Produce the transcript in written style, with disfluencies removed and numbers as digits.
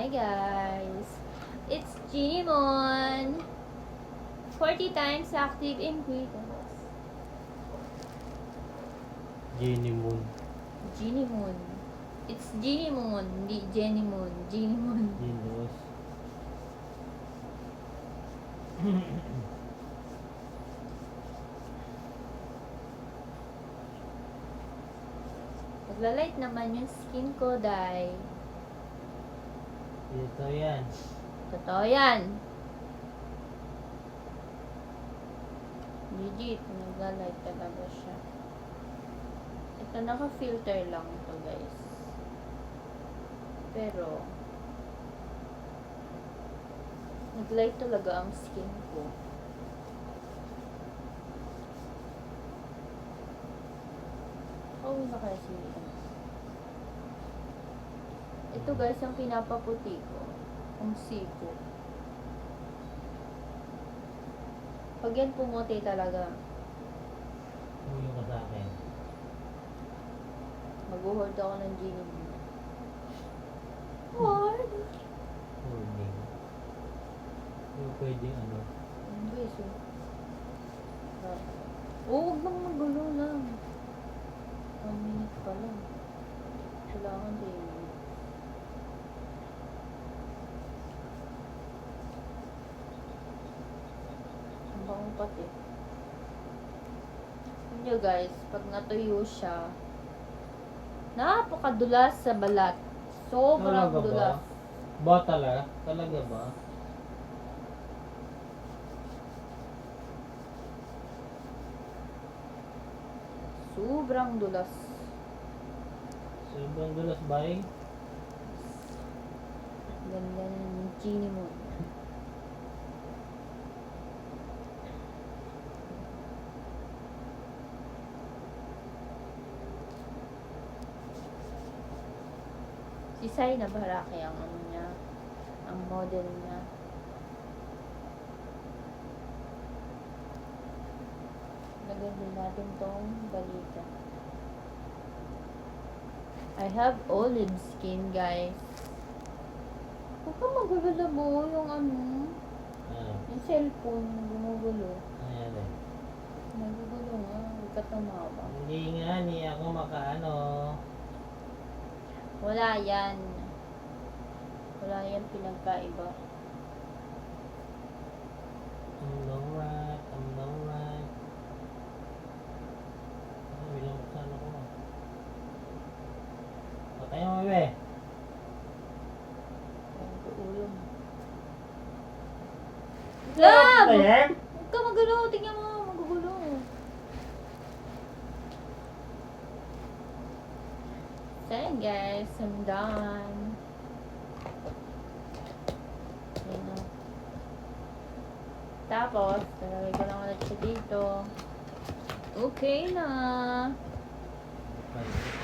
Hi guys, it's Ginimon. 40 times active ingredients. Ginimon. Ginimon. It's Ginimon, hindi Jenimon. Ginimon. Ginos. Maglalight naman yung skin ko, dahil Ito yan. totoo yan. Legit, naglalight talaga siya. Ito, naka-filter lang to guys. Pero, naglight talaga ang skin ko. Pauwi na kaya si ito guys, ang pinapaputi ko. Ang siko. Pag yan pumuti talaga, Uyo ka sa akin. mag-hoard ako ng genie mo. Hoard? Holding. Yung pwedeng ano. Ang beso. Huwag bang magulo lang. 1 minute pa lang. Kailangan din. Ang bango pati. Yun guys, pag natuyo siya, napakadulas sa balat. Sobrang Talaga ba? dulas. Ba talaga? Talaga ba? Sobrang dulas. Sobrang dulas ba eh? Ganda ng genie mo. Si Sai na Baraki ang ano niya, ang model niya. Lagyan din natin tong balita. I have olive skin, guys. Huwag ka magulo mo yung ano, Ano? yung cellphone, gumugulo. Ayan eh. Nagugulo nga, huwag ka tumawa. Hindi nga, ni ako makaano. Wala yan. Wala yan pinagkaiba. Right. Ano, bilang saan ako mo? Patay mo, bebe. Ang ulo mo. Love! Love! Ayan? Huwag ka magulo. Tingnan mo, magugulo. So yun guys, I'm done. Ayan na. Tapos, talagay ko lang ulit siya dito. Okay na. Bye.